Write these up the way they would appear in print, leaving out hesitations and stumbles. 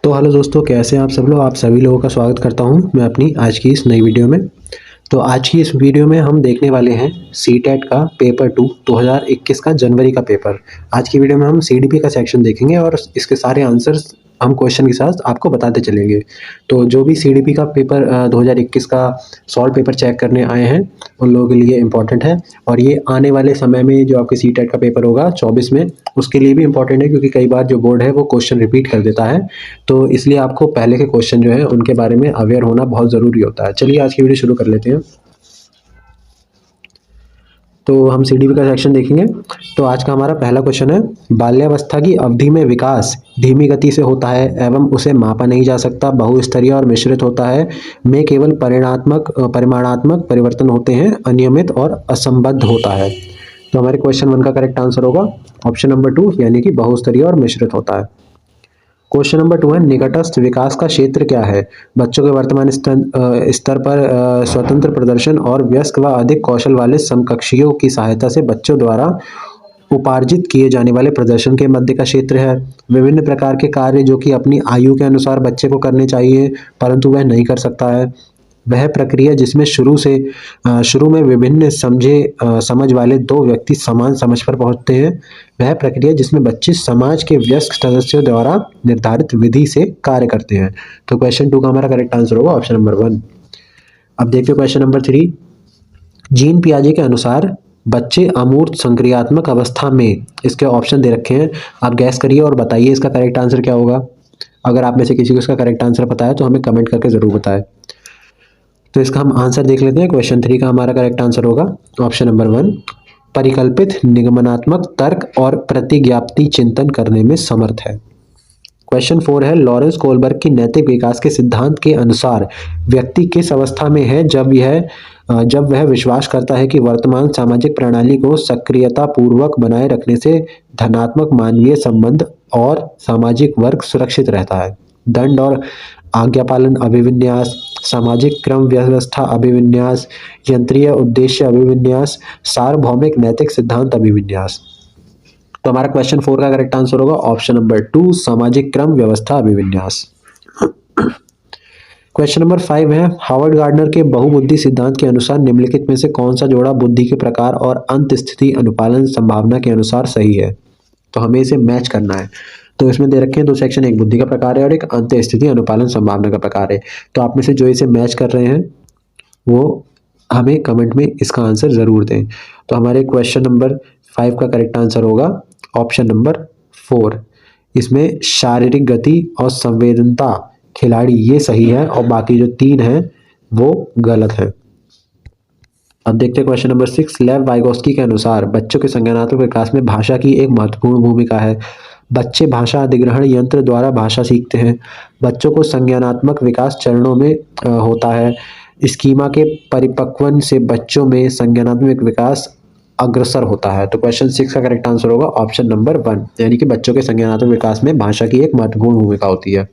तो हेलो दोस्तों, कैसे हैं आप सब लोग। आप सभी लोगों का स्वागत करता हूं मैं अपनी आज की इस नई वीडियो में। तो आज की इस वीडियो में हम देखने वाले हैं सीटेट का पेपर 2 2021 का जनवरी का पेपर। आज की वीडियो में हम सीडीपी का सेक्शन देखेंगे और इसके सारे आंसर्स हम क्वेश्चन के साथ आपको बताते चलेंगे। तो जो भी सीडीपी का पेपर 2021 का सॉल्व पेपर चेक करने आए हैं उन लोगों के लिए इम्पॉर्टेंट है, और ये आने वाले समय में जो आपके सीटेट का पेपर होगा 24 में उसके लिए भी इम्पॉर्टेंट है, क्योंकि कई बार जो बोर्ड है वो क्वेश्चन रिपीट कर देता है। तो इसलिए आपको पहले के क्वेश्चन जो है उनके बारे में अवेयर होना बहुत ज़रूरी होता है। चलिए आज की वीडियो शुरू कर लेते हैं। तो हम सीडीपी का सेक्शन देखेंगे। तो आज का हमारा पहला क्वेश्चन है, बाल्यावस्था की अवधि में विकास धीमी गति से होता है एवं उसे मापा नहीं जा सकता, बहुस्तरीय और मिश्रित होता है, में केवल परिमाणात्मक परिवर्तन होते हैं, अनियमित और असंबद्ध होता है। तो हमारे क्वेश्चन 1 का करेक्ट आंसर होगा ऑप्शन नंबर 2, यानी कि बहुस्तरीय और मिश्रित होता है। क्वेश्चन नंबर 2 है, निकटस्थ विकास का क्षेत्र क्या है। बच्चों के वर्तमान स्तर पर स्वतंत्र प्रदर्शन और वयस्क व अधिक कौशल वाले समकक्षियों की सहायता से बच्चों द्वारा उपार्जित किए जाने वाले प्रदर्शन के मध्य का क्षेत्र है। विभिन्न प्रकार के कार्य जो कि अपनी आयु के अनुसार बच्चे को करने चाहिए परंतु वह नहीं कर सकता है। वह प्रक्रिया जिसमें शुरू में विभिन्न समझ वाले दो व्यक्ति समान समझ पर पहुंचते हैं। वह प्रक्रिया जिसमें बच्चे समाज के वयस्क सदस्यों द्वारा निर्धारित विधि से कार्य करते हैं। तो क्वेश्चन 2 का हमारा करेक्ट आंसर होगा ऑप्शन नंबर 1। अब देखते हैं क्वेश्चन नंबर 3। जीन पियाजे के अनुसार बच्चे अमूर्त संक्रियात्मक अवस्था में, इसके ऑप्शन दे रखे हैं, आप गैस करिए और बताइए इसका करेक्ट आंसर क्या होगा। अगर आप में से किसी को इसका करेक्ट आंसर पता है तो हमें कमेंट करके जरूर बताएं। तो इसका हम आंसर देख लेते हैं। क्वेश्चन 3 का हमारा करेक्ट आंसर होगा ऑप्शन नंबर 1, परिकल्पित निगमनात्मक तर्क और प्रतिज्ञाप्ति चिंतन करने में समर्थ है। क्वेश्चन 4 है, लॉरेंस कोलबर्ग की नैतिक विकास के सिद्धांत के अनुसार व्यक्ति किस अवस्था में है जब वह विश्वास करता है कि वर्तमान सामाजिक प्रणाली को सक्रियता पूर्वक बनाए रखने से धनात्मक मानवीय संबंध और सामाजिक वर्ग सुरक्षित रहता है। दंड और आज्ञापालन अभिविन्यास, सामाजिक क्रम व्यवस्था अभिविन्यास, यंत्रीय उद्देश्य अभिविन्यास, सार्वभौमिक नैतिक सिद्धांत अभिविन्यास। तो हमारा क्वेश्चन 4 का करेक्ट आंसर होगा ऑप्शन नंबर 2, सामाजिक क्रम व्यवस्था अभिविन्यास। क्वेश्चन नंबर 5 है, हावर्ड गार्डनर के बहुबुद्धि सिद्धांत के अनुसार निम्नलिखित में से कौन सा जोड़ा बुद्धि के प्रकार और अंत स्थिति अनुपालन संभावना के अनुसार सही है। तो हमें इसे मैच करना है। तो इसमें दे रखे हैं दो सेक्शन, एक बुद्धि का प्रकार है और एक अंत स्थिति अनुपालन संभावना का प्रकार है। तो आप में से जो इसे मैच कर रहे हैं वो हमें कमेंट में इसका आंसर जरूर दें। तो हमारे क्वेश्चन नंबर 5 का करेक्ट आंसर होगा ऑप्शन नंबर 4। इसमें शारीरिक गति और संवेदनता खिलाड़ी ये सही है और बाकी जो 3 हैं वो गलत है। अब देखते हैं क्वेश्चन नंबर 6। लेव वाइगोस्की के अनुसार बच्चों के संज्ञानात्मक विकास में भाषा की एक महत्वपूर्ण भूमिका है। बच्चे भाषा अधिग्रहण यंत्र द्वारा भाषा सीखते हैं। बच्चों को संज्ञानात्मक विकास चरणों में होता है। स्कीमा के परिपक्वन से बच्चों में संज्ञानात्मक विकास अग्रसर होता है। तो क्वेश्चन 6 का करेक्ट आंसर होगा ऑप्शन नंबर 1, यानी कि बच्चों के संज्ञानात्मक विकास में भाषा की एक महत्वपूर्ण भूमिका होती है।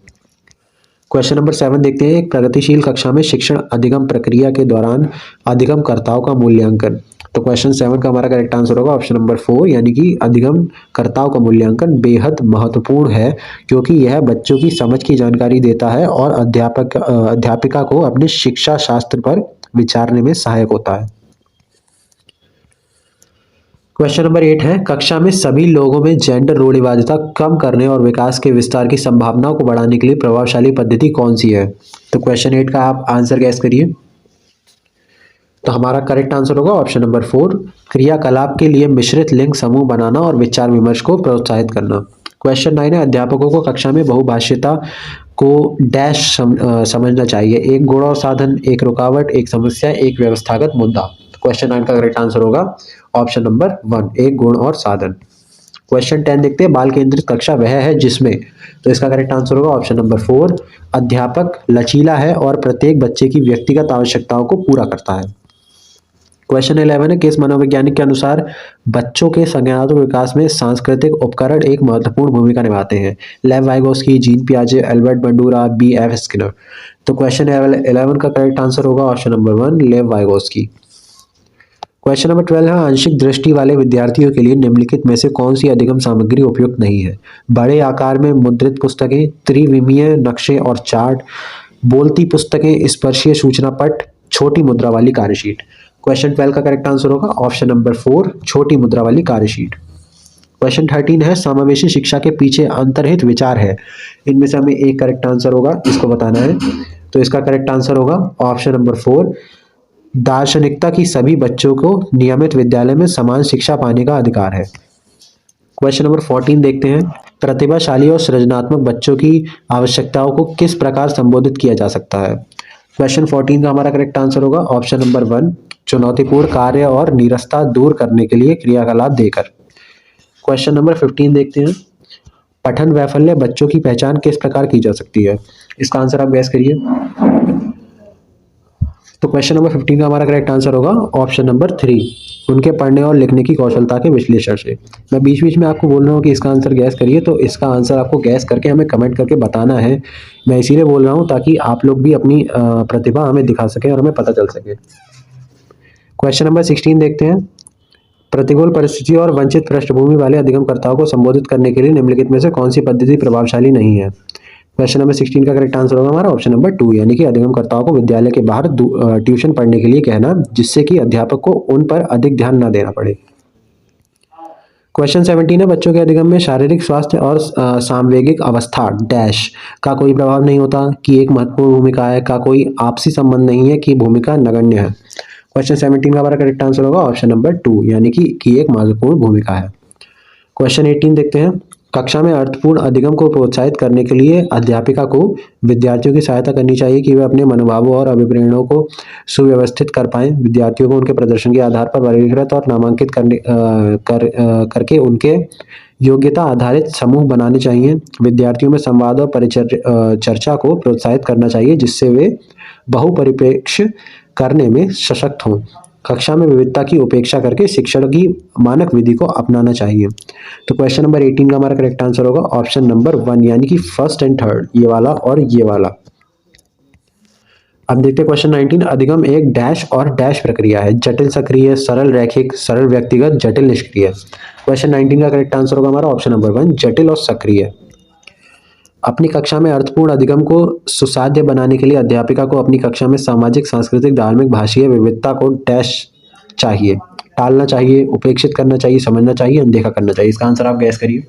क्वेश्चन नंबर 7 देखते हैं, एक प्रगतिशील कक्षा में शिक्षण अधिगम प्रक्रिया के दौरान अधिगमकर्ताओं का मूल्यांकन। तो क्वेश्चन 7 का हमारा करेक्ट आंसर होगा ऑप्शन नंबर 4, यानी कि अधिगमकर्ताओं का मूल्यांकन बेहद महत्वपूर्ण है, क्योंकि यह बच्चों की समझ की जानकारी देता है और अध्यापिका को अपने शिक्षा शास्त्र पर विचारने में सहायक होता है। क्वेश्चन नंबर 8 है, कक्षा में सभी लोगों में जेंडर रूढ़िवादिता कम करने और विकास के विस्तार की संभावनाओं को बढ़ाने के लिए प्रभावशाली पद्धति कौन सी है। तो क्वेश्चन 8 का आप आंसर गैस करिए। तो हमारा करेक्ट आंसर होगा ऑप्शन नंबर 4, क्रियाकलाप के लिए मिश्रित लिंग समूह बनाना और विचार विमर्श को प्रोत्साहित करना। क्वेश्चन 9 है, अध्यापकों को कक्षा में बहुभाषिता को डैश समझना चाहिए, एक गुण और साधन, एक रुकावट, एक समस्या, एक व्यवस्थागत मुद्दा। क्वेश्चन 9 का करेक्ट आंसर होगा ऑप्शन नंबर 1, एक गुण और साधन। क्वेश्चन 10 देखते हैं, बाल केंद्रित कक्षा वह है जिसमें, तो इसका करेक्ट आंसर होगा ऑप्शन नंबर 4, अध्यापक लचीला है और प्रत्येक बच्चे की व्यक्तिगत आवश्यकताओं को पूरा करता है। क्वेश्चन 11 है, किस मनोवैज्ञानिक के अनुसार बच्चों के संज्ञानात्मक विकास में सांस्कृतिक उपकरण एक महत्वपूर्ण भूमिका निभाते हैं। लेव वाइगोस्की, जीन पियाजे, एल्बर्ट बंडूरा, B.F. स्किनर। तो क्वेश्चन 11 का करेक्ट आंसर होगा option number 1, Lev Vygotsky. Question number 12 है आंशिक दृष्टि वाले विद्यार्थियों के लिए निम्नलिखित में से कौन सी अधिगम सामग्री उपयुक्त नहीं है। बड़े आकार में मुद्रित पुस्तकें, त्रिविमीय नक्शे और चार्ट, बोलती पुस्तकें, स्पर्शीय सूचना पट, छोटी मुद्रा वाली कार्यशीट। क्वेश्चन 12 का करेक्ट आंसर होगा ऑप्शन नंबर 4, छोटी मुद्रा वाली कार्यशीट। क्वेश्चन 13 है समावेशी शिक्षा के पीछे अंतर्निहित विचार है। इनमें से हमें एक करेक्ट आंसर होगा, इसको बताना है। तो इसका करेक्ट आंसर होगा ऑप्शन नंबर 4, दार्शनिकता की सभी बच्चों को नियमित विद्यालय में समान शिक्षा पाने का अधिकार है। क्वेश्चन नंबर 14 देखते हैं, प्रतिभाशाली और सृजनात्मक बच्चों की आवश्यकताओं को किस प्रकार संबोधित किया जा सकता है। क्वेश्चन 14 का हमारा करेक्ट आंसर होगा ऑप्शन नंबर 1, चुनौतीपूर्ण कार्य और नीरसता दूर करने के लिए क्रियाकलाप देकर। क्वेश्चन नंबर 15 देखते हैं, पठन वैफल्य बच्चों की पहचान किस प्रकार की जा सकती है। इसका आंसर आप गैस करिए। तो क्वेश्चन नंबर 15 का हमारा करेक्ट आंसर होगा ऑप्शन नंबर 3, उनके पढ़ने और लिखने की कौशलता के विश्लेषण से। मैं बीच बीच में आपको बोल रहा हूँ कि इसका आंसर गैस करिए, तो इसका आंसर आपको गैस करके हमें कमेंट करके बताना है। मैं इसीलिए बोल रहा हूँ ताकि आप लोग भी अपनी प्रतिभा हमें दिखा सकें और हमें पता चल सके। क्वेश्चन नंबर 16 देखते हैं, प्रतिकूल परिस्थिति और वंचित पृष्ठभूमि वाले अधिगमकर्ताओं को संबोधित करने के लिए निम्नलिखित में से कौन सी पद्धति प्रभावशाली नहीं है। क्वेश्चन नंबर 16 का करेक्ट आंसर होगा हमारा ऑप्शन नंबर 2, यानी कि अधिगमकर्ताओं को विद्यालय के बाहर ट्यूशन पढ़ने के लिए कहना, जिससे कि अध्यापक को उन पर अधिक ध्यान न देना पड़े। क्वेश्चन 17 है, बच्चों के अधिगम में शारीरिक स्वास्थ्य और सामवेगिक अवस्था डैश का कोई प्रभाव नहीं होता कि एक महत्वपूर्ण भूमिका है, का कोई आपसी संबंध नहीं है कि भूमिका नगण्य है। क्वेश्चन 17 का हमारा करेक्ट आंसर होगा ऑप्शन नंबर 2, यानी कि एक महत्वपूर्ण भूमिका है। क्वेश्चन 18 देखते हैं, कक्षा में अर्थपूर्ण अधिगम को प्रोत्साहित करने के लिए अध्यापिका को विद्यार्थियों की सहायता करनी चाहिए कि वे अपने मनोभावों और अभिप्रेरणों को सुव्यवस्थित कर पाएं। विद्यार्थियों को उनके प्रदर्शन के आधार पर वर्गीकृत और नामांकित करके उनके योग्यता आधारित समूह बनाने चाहिए। विद्यार्थियों में संवाद और चर्चा को प्रोत्साहित करना चाहिए, जिससे वे बहुपरिप्रेक्ष्य करने में सशक्त हों। कक्षा में विविधता की उपेक्षा करके शिक्षण की मानक विधि को अपनाना चाहिए। तो क्वेश्चन नंबर 18 का हमारा करेक्ट आंसर होगा ऑप्शन नंबर 1, यानी कि फर्स्ट एंड थर्ड, ये वाला और ये वाला। अब देखते हैं क्वेश्चन 19, अधिगम एक डैश और डैश प्रक्रिया है, जटिल सक्रिय, सरल रैखिक, सरल व्यक्तिगत, जटिल निष्क्रिय। क्वेश्चन 19 का करेक्ट आंसर होगा हमारा ऑप्शन नंबर 1, जटिल और सक्रिय। अपनी कक्षा में अर्थपूर्ण अधिगम को सुसाध्य बनाने के लिए अध्यापिका को अपनी कक्षा में सामाजिक, सांस्कृतिक, धार्मिक, भाषीय विविधता को डैश चाहिए, टालना चाहिए, उपेक्षित करना चाहिए, समझना चाहिए, अनदेखा करना चाहिए। इसका आंसर आप गैस करिए।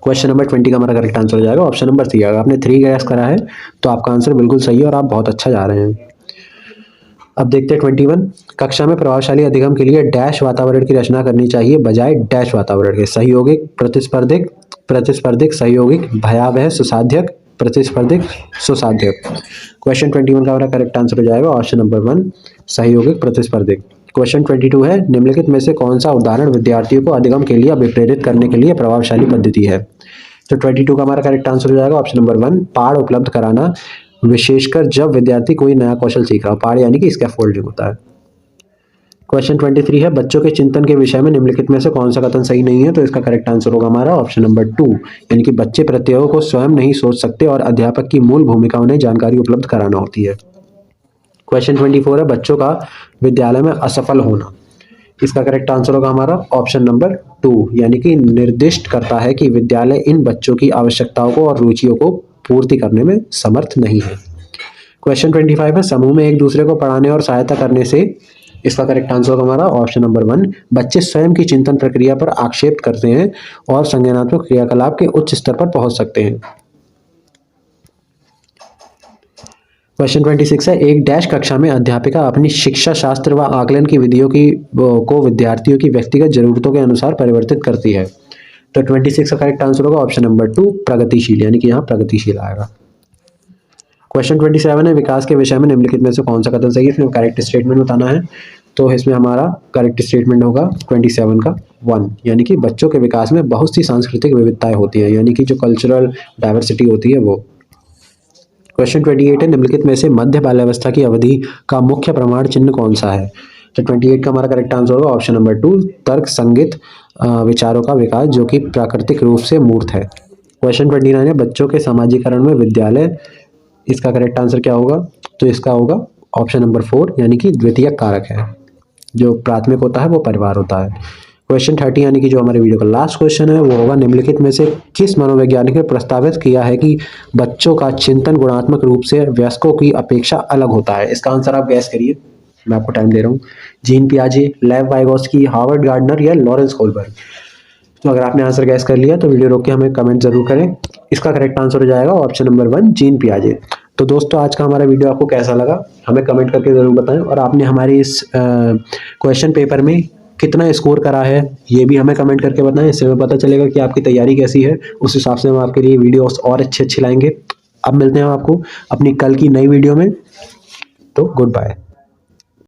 क्वेश्चन नंबर 20 का हमारा करेक्ट आंसर हो जाएगा ऑप्शन नंबर 3। अगर आपने 3 गैस करा है तो आपका आंसर बिल्कुल सही है और आप बहुत अच्छा जा रहे हैं। अब देखते हैं 21, कक्षा में प्रभावशाली अधिगम के लिए डैश वातावरण की रचना करनी चाहिए बजाय डैश वातावरण के, सहयोगिक, प्रतिस्पर्धिक, सहयोगिक, भयावह, सुसाध्यक, प्रतिस्पर्धिक, सुसाध्यक। क्वेश्चन 21 का हमारा करेक्ट आंसर हो जाएगा ऑप्शन नंबर 1, सहयोगिक, प्रतिस्पर्धिक। क्वेश्चन 22 है, निम्नलिखित में से कौन सा उदाहरण विद्यार्थियों को अधिगम के लिए अभिप्रेरित करने के लिए प्रभावशाली पद्धति है। तो 22 का हमारा करेक्ट आंसर हो जाएगा ऑप्शन नंबर 1, पाठ उपलब्ध कराना, विशेषकर जब विद्यार्थी कोई नया कौशल सीख रहा हो। पाठ यानी कि स्कैफोल्डिंग होता है। क्वेश्चन 23 है, बच्चों के चिंतन के विषय में निम्नलिखित में से कौन सा कथन सही नहीं है। तो इसका करेक्ट आंसर होगा हमारा ऑप्शन नंबर 2, यानी कि बच्चे प्रत्ययों को स्वयं नहीं सोच सकते और अध्यापक की मूल भूमिका उन्हें जानकारी उपलब्ध कराना होती है। क्वेश्चन 24 है, बच्चों का विद्यालय में असफल होना। इसका करेक्ट आंसर होगा हमारा ऑप्शन नंबर 2, यानी कि निर्दिष्ट करता है कि विद्यालय इन बच्चों की आवश्यकताओं को और रुचियों को पूर्ति करने में समर्थ नहीं है। क्वेश्चन 25 है, समूह में एक दूसरे को पढ़ाने और सहायता करने से। इसका करेक्ट आंसर होगा हमारा ऑप्शन नंबर 1, बच्चे स्वयं की चिंतन प्रक्रिया पर आक्षेप करते हैं और संज्ञानात्मक क्रियाकलाप के उच्च स्तर पर पहुंच सकते हैं। क्वेश्चन 26 है, एक डैश कक्षा में अध्यापिका अपनी शिक्षा शास्त्र व आकलन की विधियों को विद्यार्थियों की व्यक्तिगत जरूरतों के अनुसार परिवर्तित करती है। तो 26 का करेक्ट आंसर होगा ऑप्शन नंबर 2, प्रगतिशील, यानी कि यहाँ प्रगतिशील आएगा। क्वेश्चन 27 है, विकास के विषय में निम्नलिखित में से कौन सा कथन सही है। इसमें करेक्ट स्टेटमेंट बताना है। तो इसमें हमारा करेक्ट स्टेटमेंट होगा 27 का 1, यानी कि बच्चों के विकास में बहुत सी सांस्कृतिक विविधताएं होती हैं, यानी कि जो कल्चरल डाइवर्सिटी होती है वो। क्वेश्चन 28 है, निम्नलिखित में से मध्य बाल्यावस्था की अवधि का मुख्य प्रमाण चिन्ह कौन सा है। तो 28 का हमारा करेक्ट आंसर होगा ऑप्शन नंबर 2, तर्क संगत विचारों का विकास जो कि प्राकृतिक रूप से मूर्त है। क्वेश्चन 29 है, बच्चों के समाजीकरण में विद्यालय। इसका करेक्ट आंसर क्या होगा। तो इसका होगा ऑप्शन नंबर 4, यानी कि द्वितीयक कारक है। जो प्राथमिक होता है वो परिवार होता है। क्वेश्चन 30 यानी कि जो हमारे वीडियो का लास्ट क्वेश्चन है वो होगा, निम्नलिखित में से किस मनोवैज्ञानिक ने प्रस्तावित किया है कि बच्चों का चिंतन गुणात्मक रूप से वयस्कों की अपेक्षा अलग होता है? इसका आंसर आप गैस करिए, मैं आपको टाइम दे रहा हूँ। जीन पियाजे, लेव वाइगोस्की, हार्वर्ड गार्डनर या लॉरेंस कोलबर्ग? तो अगर आपने आंसर गैस कर लिया तो वीडियो रोक के हमें कमेंट जरूर करें। इसका करेक्ट आंसर हो जाएगा ऑप्शन नंबर 1, जीन पियाजे। तो दोस्तों आज का हमारा वीडियो आपको कैसा लगा हमें कमेंट करके ज़रूर बताएं, और आपने हमारे इस क्वेश्चन पेपर में कितना स्कोर करा है ये भी हमें कमेंट करके बताएं। इससे हमें पता चलेगा कि आपकी तैयारी कैसी है, उस हिसाब से हम आपके लिए वीडियोस और अच्छे अच्छे लाएंगे। अब मिलते हैं आपको अपनी कल की नई वीडियो में, तो गुड बाय।